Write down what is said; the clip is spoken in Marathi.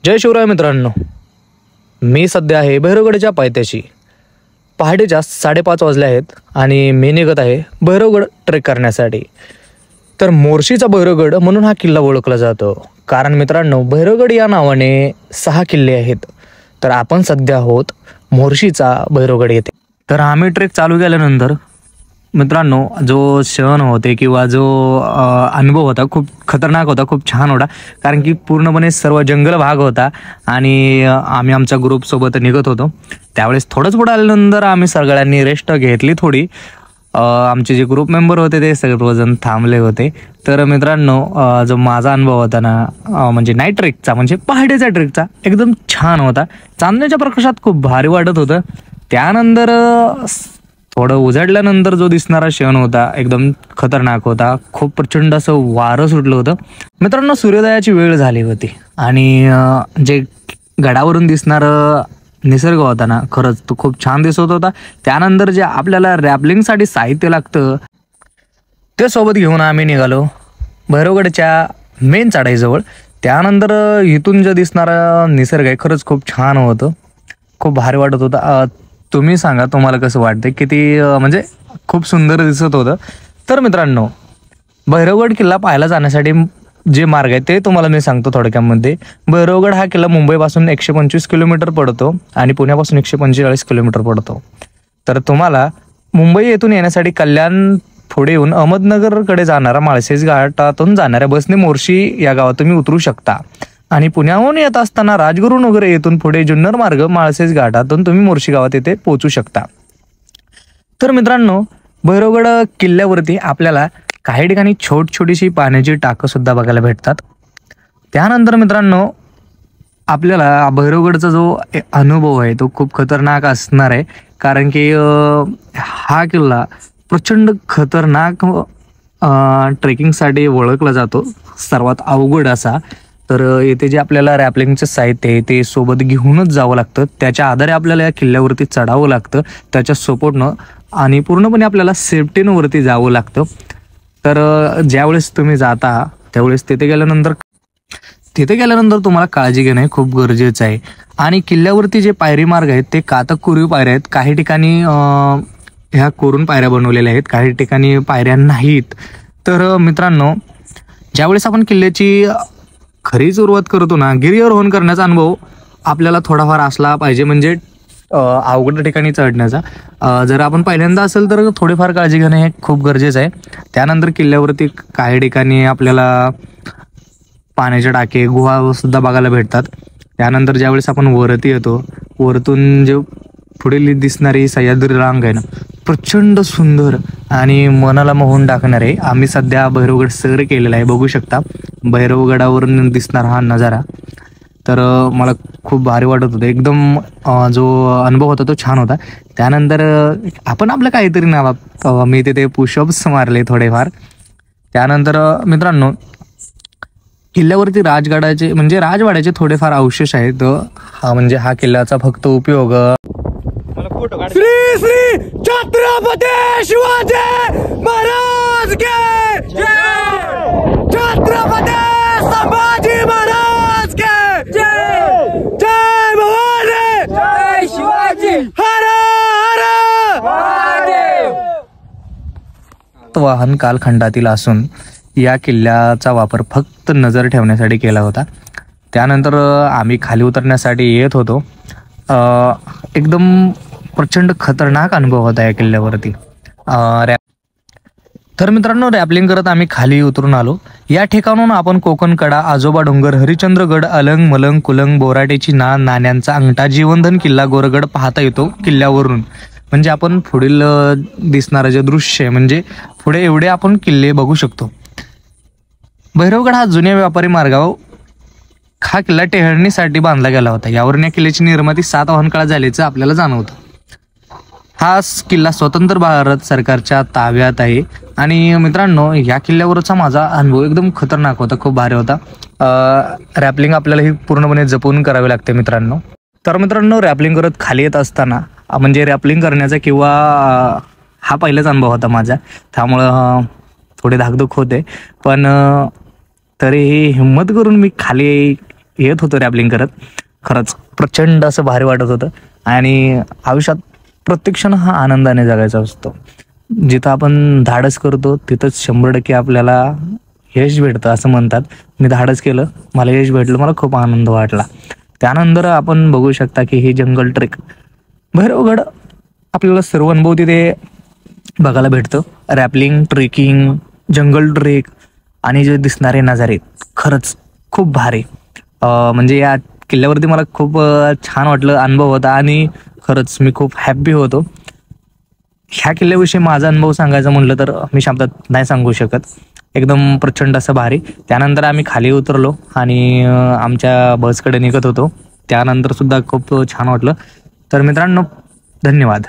जय शिवराय मित्रांनो, मी सध्या आहे भैरवगडच्या पायथ्याशी. पहाटेच्या 5:30 वाजले आहेत आणि मी निघत आहे भैरवगड ट्रेक करण्यासाठी. तर मोर्शीचा भैरवगड म्हणून हा किल्ला ओळखला जातो, कारण मित्रांनो भैरवगड या नावाने 6 किल्ले आहेत. तर आपण सध्या आहोत मोर्शीचा भैरवगड येथे. तर आम्ही ट्रेक चालू केल्यानंतर मित्रांनो जो क्षण होते किंवा जो अनुभव होता खूप खतरनाक होता, खूप छान होता. कारण की पूर्णपणे सर्व जंगल भाग होता आणि आम्ही आमच्या ग्रुपसोबत निघत होतो. त्यावेळेस थोडंच पुढे आल्यानंतर आम्ही सगळ्यांनी रेस्ट घेतली थोडी. आमचे जे ग्रुप मेंबर होते ते सर्वजण थांबले होते. तर मित्रांनो जो माझा अनुभव होता ना, म्हणजे नाईट ट्रेकचा, म्हणजे पहाटेचा ट्रेकचा, एकदम छान होता. चांदण्याच्या प्रकाशात खूप भारी वाटत होतं. त्यानंतर थोडं उजाडल्यानंतर जो दिसणारा क्षण होता एकदम खतरनाक होता. खूप प्रचंड असं वारं सुटलं होतं. मित्रांनो सूर्योदयाची वेळ झाली होती आणि जे गडावरून दिसणारं निसर्ग होता ना, खरंच तो खूप छान दिसत होता. त्यानंतर जे आपल्याला रॅपलिंगसाठी साहित्य लागतं ते सोबत घेऊन आम्ही निघालो भैरवगडच्या मेन चढाईजवळ. त्यानंतर इथून जे दिसणारा निसर्ग आहे खरंच खूप छान होतं, खूप भारी वाटत होता. तुम्ही सांगा तुम्हाला कसं वाटतं, किती म्हणजे खूप सुंदर दिसत होतं. तर मित्रांनो भैरवगड किल्ला पाहायला जाण्यासाठी जे मार्ग आहे ते तुम्हाला मी सांगतो थोडक्यामध्ये. भैरवगड हा किल्ला मुंबईपासून 125 किलोमीटर पडतो आणि पुण्यापासून 145 किलोमीटर पडतो. तर तुम्हाला मुंबई येथून येण्यासाठी कल्याण पुढे येऊन अहमदनगरकडे जाणारा माळशेज घाटातून जाणाऱ्या बसने मोर्शी या गावात तुम्ही उतरू शकता. आणि पुण्याहून येत असताना राजगुरुनगर येथून पुढे जुन्नर मार्ग माळशेज घाटातून तुम्ही मोर्शी गावात येथे पोहोचू शकता. तर मित्रांनो भैरवगड किल्ल्यावरती आपल्याला काही ठिकाणी छोटीशी पाण्याची टाकं सुद्धा बघायला भेटतात. त्यानंतर मित्रांनो आपल्याला भैरवगडचा जो अनुभव आहे तो खूप खतरनाक असणार आहे. कारण की हा किल्ला प्रचंड खतरनाक ट्रेकिंगसाठी ओळखला जातो, सर्वात अवघड असा. तर येथे जे आपल्याला रॅपलिंगचं साहित्य आहे ते सोबत घेऊनच जावं लागतं. त्याच्या आधारे आपल्याला या किल्ल्यावरती चढावं लागतं, त्याच्या सपोर्टनं, आणि पूर्णपणे आपल्याला सेफ्टीनं वरती जावं लागतं. तर ज्यावेळेस तुम्ही जाता त्यावेळेस तिथे गेल्यानंतर तुम्हाला काळजी घेणं खूप गरजेचं आहे. आणि किल्ल्यावरती जे पायरी मार्ग आहेत ते कातक कोरीव पायऱ्या आहेत. काही ठिकाणी ह्या कोरून पायऱ्या बनवलेल्या आहेत, काही ठिकाणी पायऱ्या नाहीत. तर मित्रांनो ज्यावेळेस आपण किल्ल्याची खरी सुरुवात करतो ना, गिर्यारोहण करण्याचा अनुभव आपल्याला थोडाफार असला पाहिजे, म्हणजे अवघड ठिकाणी चढण्याचा. जर आपण पहिल्यांदा असेल तर थोडीफार काळजी घेणं हे खूप गरजेचं आहे. त्यानंतर किल्ल्यावरती काही ठिकाणी आपल्याला पाण्याचे टाके, गुहा सुद्धा बघायला भेटतात. त्यानंतर ज्यावेळेस आपण वरती येतो, वरतून जे पुढील दिसणारी सह्याद्री रांग आहे ना, प्रचंड सुंदर आणि मनाला मोहून टाकणारे. आम्ही सध्या भैरवगड सर केलेला आहे, बघू शकता भैरवगडावरून दिसणारा हा नजारा. तर मला खूप भारी वाटत होतं, एकदम जो अनुभव होता तो छान होता. त्यानंतर आपण आपलं काहीतरी नावात मी तिथे पुशअप्स मारले थोडेफार. त्यानंतर मित्रांनो किल्ल्यावरती राजवाड्याचे थोडेफार अवशेष आहेत. म्हणजे हा किल्ल्याचा फक्त उपयोग श्री श्री छत्रपती शिवाजी महाराज के जय, छत्रपती संभाजी महाराज के जय, जय भवानी, जय शिवाजी, हर हर महादेव. वाहन कालखंडातील असून या किल्ल्याचा वापर फक्त नजर ठेवण्यासाठी केला होता. त्यानंतर आम्ही खाली उतरण्यासाठी येत होतो. एकदम प्रचंड खतरनाक अनुभव होता या किल्ल्यावरती. तर मित्रांनो रॅपलिंग करत आम्ही खाली उतरून आलो. या ठिकाणून आपण कोकणकडा, आजोबा डोंगर, हरिश्चंद्रगड, अलंग, मलंग, कुलंग, बोराटेची नाण्यांचा अंगठा, जीवनधन किल्ला, गोरगड पाहता येतो किल्ल्यावरून. म्हणजे आपण पुढील दिसणारं जे दृश्य आहे, म्हणजे पुढे एवढे आपण किल्ले बघू शकतो. भैरवगड हा जुन्या व्यापारी मार्गावर हा किल्ला टेहळणीसाठी बांधला गेला होता. यावरून या किल्ल्याची निर्मिती 7 वाहनकाळात झाल्याचं आपल्याला जाणवतं. हा किल्ला स्वतंत्र भारत सरकारच्या ताब्यात आहे. आणि मित्रांनो या किल्ल्यावरचा माझा अनुभव एकदम खतरनाक होता, खूप भारी होता. रॅपलिंग आपल्याला ही पूर्णपणे जपून करावी लागते मित्रांनो. तर मित्रांनो रॅपलिंग करत खाली येत असताना, म्हणजे रॅपलिंग करण्याचा किंवा हा पहिलाच अनुभव होता माझा, त्यामुळं थोडे धाकधूक होते. पण तरीही हिम्मत करून मी खाली येत होतो रॅपलिंग करत. खरंच प्रचंड असं भारी वाटत होतं. आणि आयुष्यात प्रत्येक क्षण हा आनंदाने जगायचा असतो. जिथं आपण धाडस करतो तिथंच 100% आपल्याला यश भेटतं असं म्हणतात. मी धाडस केलं, मला यश भेटलं, मला खूप आनंद वाटला. त्यानंतर आपण बघू शकता की हे जंगल ट्रेक भैरवगड आपल्याला सर्व अनुभव तिथे बघायला भेटतं. रॅपलिंग, ट्रेकिंग, जंगल ट्रेक आणि जे दिसणारे नजारे खरंच खूप भारी. म्हणजे या किल्ल्यावरती मला खूप छान वाटलं, अनुभव होता आणि खरंच मी खूप हॅप्पी होतो. ह्या किल्ल्याविषयी माझा अनुभव सांगायचा म्हटलं तर मी शब्दात नाही सांगू शकत. एकदम प्रचंड असं भारी. त्यानंतर आम्ही खाली उतरलो आणि आमच्या बसकडे निघत होतो. त्यानंतर सुद्धा खूप छान वाटलं. तर मित्रांनो, धन्यवाद.